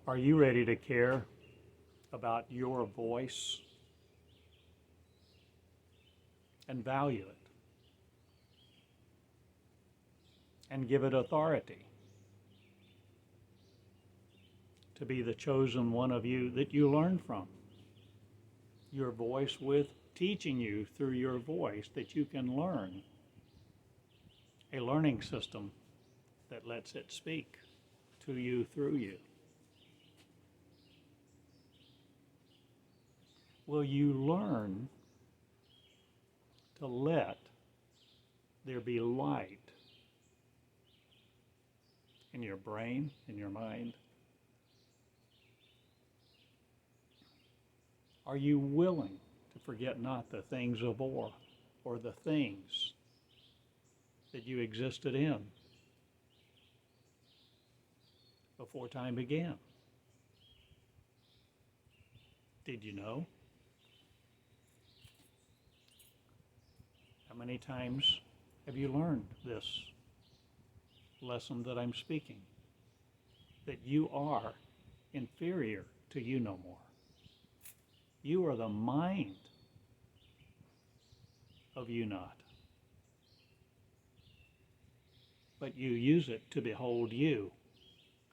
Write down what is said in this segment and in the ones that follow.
Are you ready to care about your voice and value it and give it authority to be the chosen one of you that you learn from? Your voice with teaching you through your voice that you can learn. A learning system that lets it speak to you through you. Will you learn to let there be light in your brain, in your mind? Are you willing to forget not the things of ore or the things that you existed in before time began? Did you know? How many times have you learned this lesson that I'm speaking? That you are inferior to you no more. You are the mind of you not. But you use it to behold you,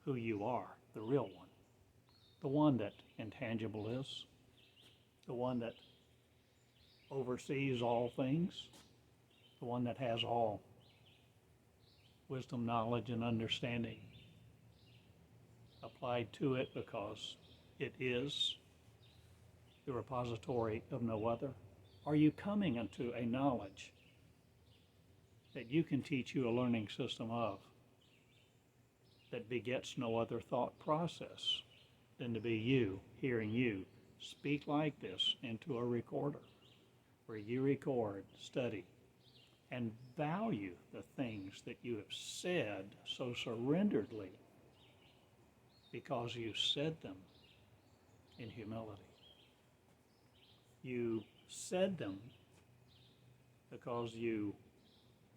who you are, the real one. The one that intangible is. The one that oversees all things. The one that has all wisdom, knowledge, and understanding applied to it because it is the repository of no other. Are you coming unto a knowledge that you can teach you a learning system of that begets no other thought process than to be you, hearing you speak like this into a recorder where you record, study, and value the things that you have said so surrenderedly because you said them in humility. You said them because you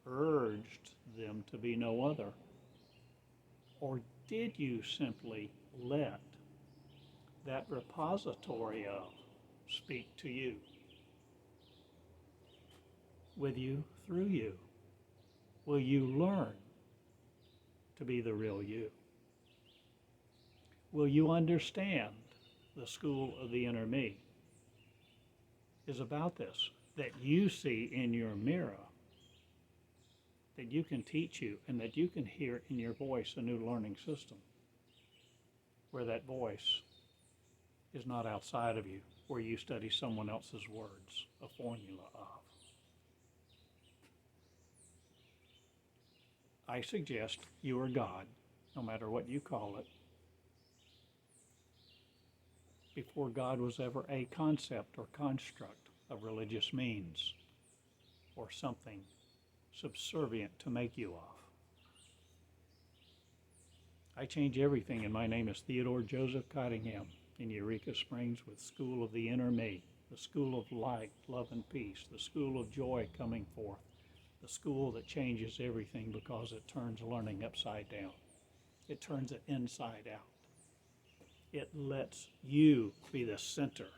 urged them to be no other? Or did you simply let that repository of speak to you, with you, through you? Will you learn to be the real you? Will you understand the school of the inner me is about this, that you see in your mirror, that you can teach you and that you can hear in your voice a new learning system where that voice is not outside of you, where you study someone else's words, a formula of. I suggest you are God, no matter what you call it, before God was ever a concept or construct of religious means or something subservient to make you of. I change everything, and my name is Theodore Joseph Cottingham in Eureka Springs with School of the Inner Me, the school of light, love, and peace, the school of joy coming forth, the school that changes everything because it turns learning upside down. It turns it inside out. It lets you be the center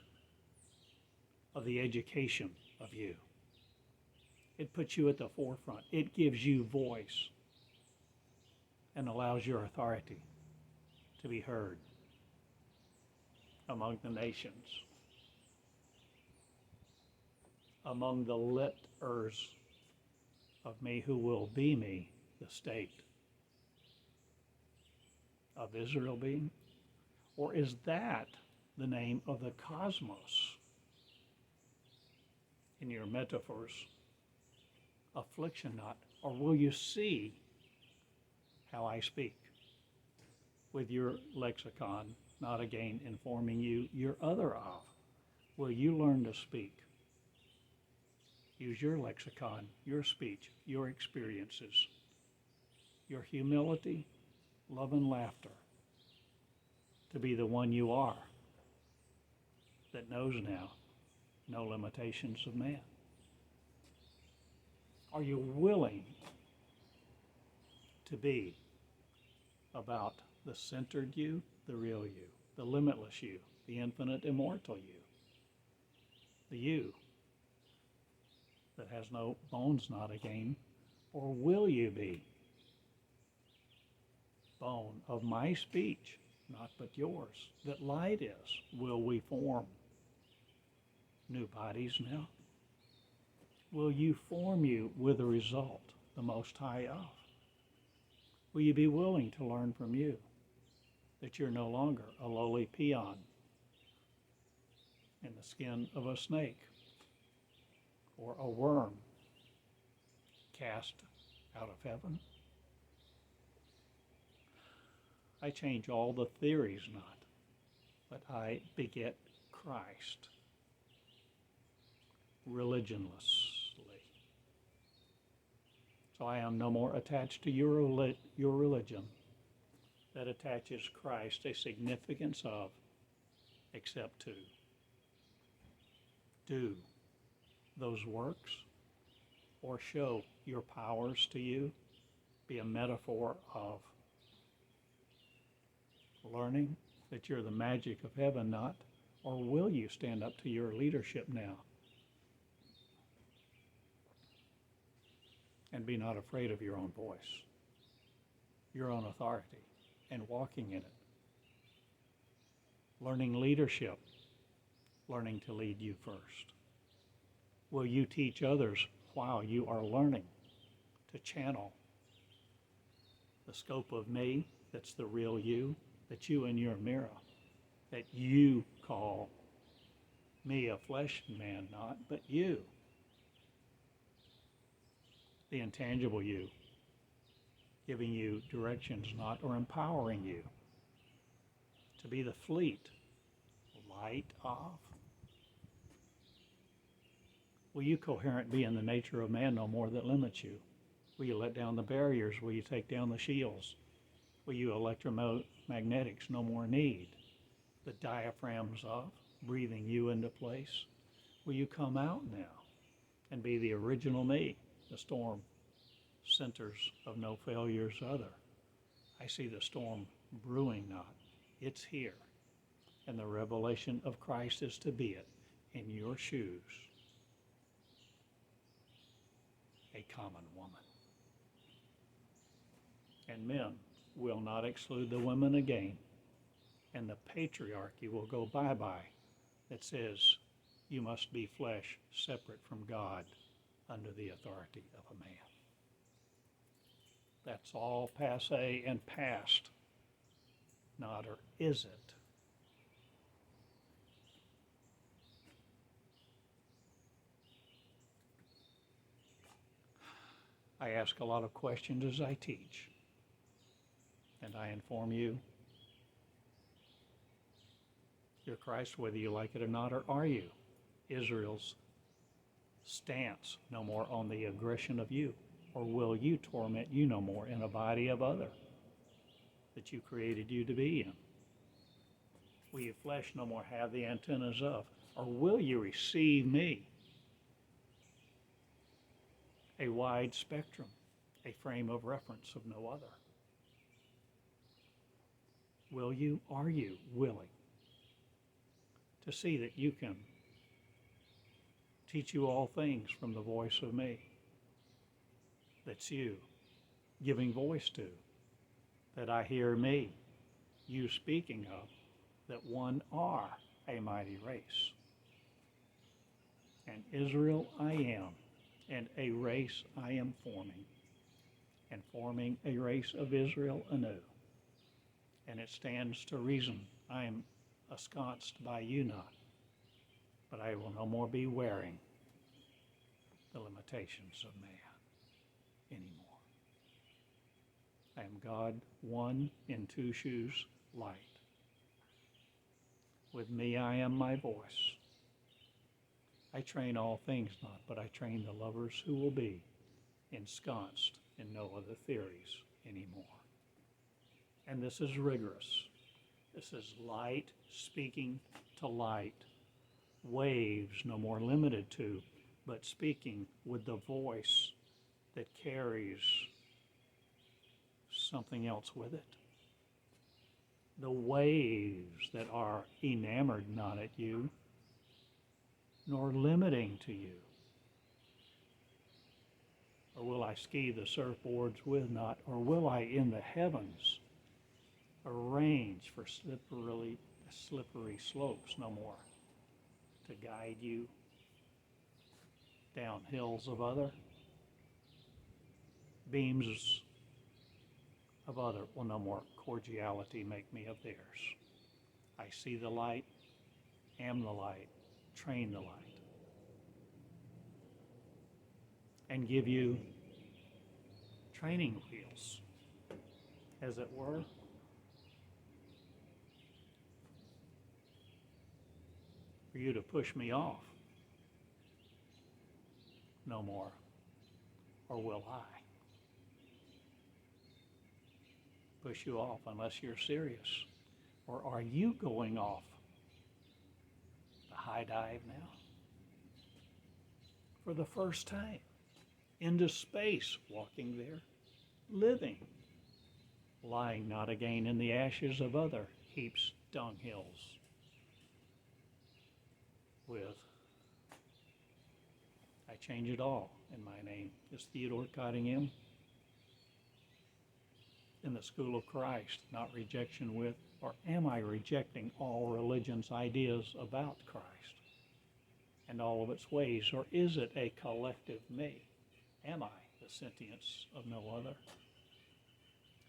of the education of you. It puts you at the forefront. It gives you voice and allows your authority to be heard among the nations, among the litters of me who will be me, the state of Israel being? Or is that the name of the cosmos in your metaphors? Affliction not? Or will you see how I speak with your lexicon, not again informing you your other of? Will you learn to speak? Use your lexicon, your speech, your experiences, your humility, love, and laughter to be the one you are that knows now no limitations of man. Are you willing to be about the centered you, the real you, the limitless you, the infinite immortal you, the you that has no bones not again, or will you be? Bone of my speech, not but yours, that light is, will we form new bodies now? Will you form you with a result, the most high of? Will you be willing to learn from you that you're no longer a lowly peon in the skin of a snake or a worm cast out of heaven? I change all the theories not, but I beget Christ religionlessly. So I am no more attached to your religion that attaches Christ a significance of, except to do those works or show your powers to you, be a metaphor of learning that you're the magic of heaven, not, or will you stand up to your leadership now and be not afraid of your own voice, your own authority, and walking in it? Learning leadership, learning to lead you first. Will you teach others while you are learning to channel the scope of me, that's the real you, that you in your mirror, that you call me a flesh man, not, but you, the intangible you, giving you directions not, or empowering you to be the fleet, light of? Will you coherent be in the nature of man no more that limits you? Will you let down the barriers? Will you take down the shields? Will you electromagnetics no more need? The diaphragms of breathing you into place? Will you come out now and be the original me, the storm centers of no failures other? I see the storm brewing not, it's here. And the revelation of Christ is to be it in your shoes, a common woman. And men will not exclude the women again, and the patriarchy will go bye-bye that says you must be flesh separate from God under the authority of a man. That's all passé and past, not, or is it? I ask a lot of questions as I teach, and I inform you, you're Christ whether you like it or not, or are you Israel's stance no more on the aggression of you? Or will you torment you no more in a body of other that you created you to be in? Will your flesh no more have the antennas of? Or will you receive me? A wide spectrum, a frame of reference of no other. Will you, are you willing to see that you can teach you all things from the voice of me? That's you giving voice to, that I hear me, you speaking of, that one are a mighty race. And Israel I am, and a race I am forming, and forming a race of Israel anew. And it stands to reason I am ensconced by you not, but I will no more be wearing the limitations of man anymore. I am God, one in two shoes, light. With me I am my voice. I train all things not, but I train the lovers who will be ensconced in no other theories anymore. And this is rigorous. This is light speaking to light. Waves no more limited to, but speaking with the voice that carries something else with it. the waves that are enamored not at you, nor limiting to you? Or will I ski the surfboards with not, or will I in the heavens arrange for slippery slopes no more to guide you down hills of other, beams of other will no more cordiality make me of theirs. I see the light, am the light, train the light, and give you training wheels, as it were, for you to push me off no more, or will I push you off unless you're serious? Or are you going off the high dive now for the first time into space, walking there, living, lying not again in the ashes of other heaps, dunghills, with I change it all, and my name is Theodore Cottingham, in the school of Christ, not rejection with, or am I rejecting all religion's ideas about Christ and all of its ways, or is it a collective me? Am I the sentience of no other?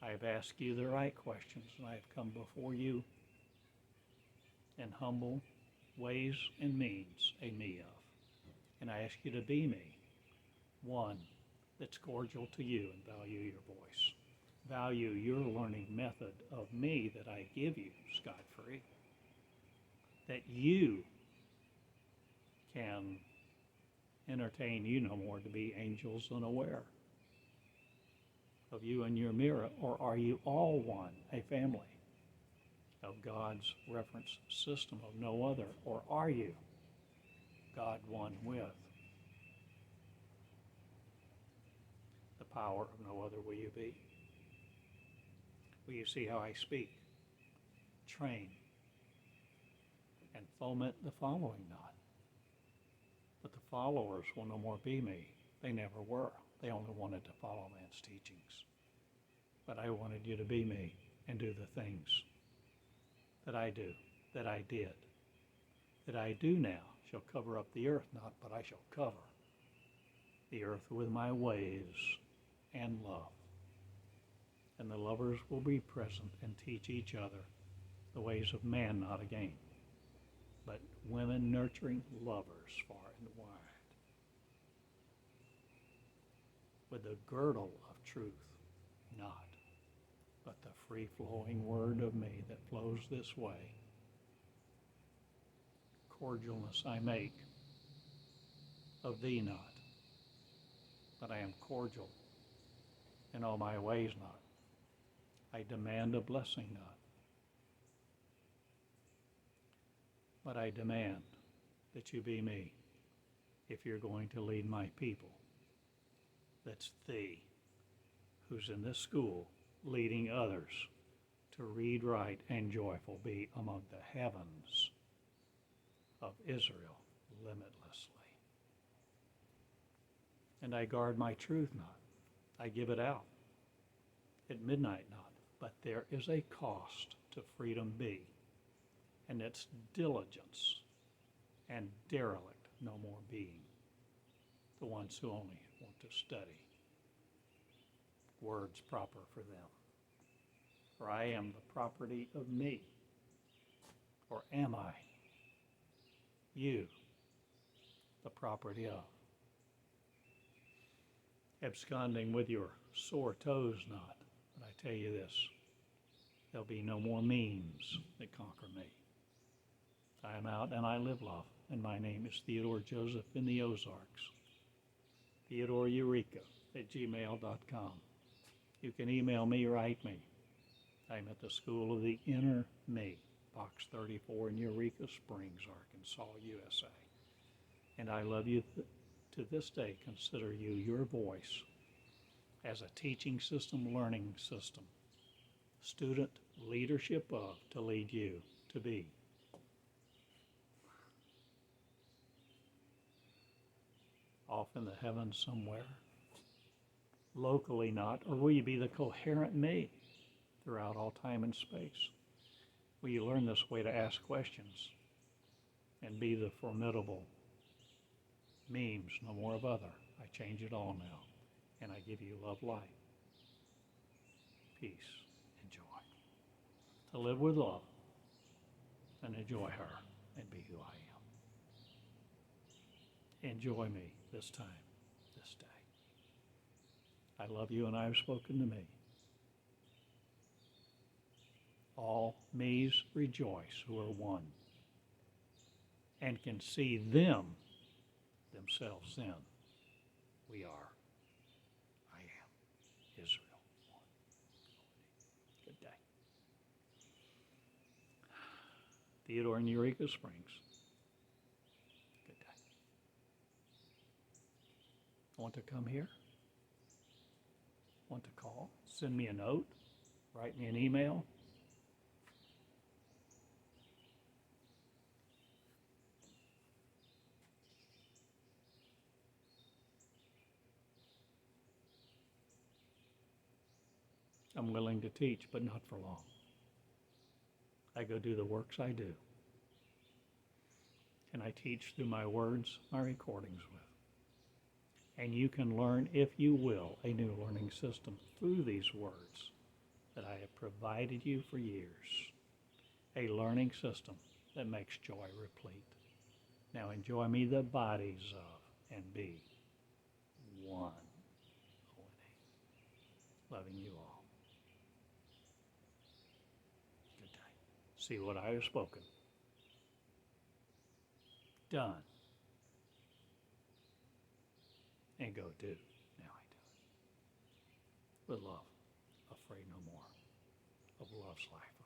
I have asked you the right questions, and I have come before you in humble ways and means a me of. And I ask you to be me, one that's cordial to you and value your voice. Value your learning method of me that I give you scot-free. That you can entertain you no more to be angels unaware of you and your mirror, or are you all one, a family of God's reference system of no other, or are you God one with the power of no other will you be? Will you see how I speak, train, and foment the following not? But the followers will no more be me. They never were. They only wanted to follow man's teachings. But I wanted you to be me and do the things that I do, that I did, that I do now shall cover up the earth not, but I shall cover the earth with my ways and love. And the lovers will be present and teach each other the ways of man not again, but women nurturing lovers far and wide, with the girdle of truth not, but the free-flowing word of me that flows this way. Cordialness I make of thee not, but I am cordial in all my ways not. I demand a blessing not, but I demand that you be me if you're going to lead my people. That's thee, who's in this school leading others to read, write, and joyful be among the heavens of Israel limitlessly. And I guard my truth not. I give it out at midnight not. But there is a cost to freedom be, and it's diligence and derelict no more being, the ones who only want to study words proper for them. For I am the property of me, or am I you the property of? Absconding with your sore toes not. But I tell you this, there'll be no more means that conquer me. I am out and I live love, and my name is Theodore Joseph in the Ozarks. Theodore Eureka at gmail.com. You can email me, write me. I'm at the School of the Inner Me, Box 34 in Eureka Springs, Arkansas, USA. And I love you to this day. Consider you your voice as a teaching system, learning system, student leadership of, to lead you to be. Off in the heavens somewhere, locally not, or will you be the coherent me throughout all time and space? Will you learn this way to ask questions and be the formidable memes, no more of other? I change it all now, and I give you love, light, peace, and joy. To live with love and enjoy her and be who I am. Enjoy me this time, this day. I love you and I have spoken to me. All me's rejoice who are one and can see themselves in. We are, I am, Israel. One. Good day. Theodore in Eureka Springs. Good day. Want to come here? Want to call? Send me a note? Write me an email? I'm willing to teach, but not for long. I go do the works I do. And I teach through my words, my recordings with. And you can learn, if you will, a new learning system through these words that I have provided you for years. A learning system that makes joy replete. Now enjoy me the bodies of and be one. Loving you all. See what I have spoken. Done. And go do. Now I do it. With love. Afraid no more. Of love's life.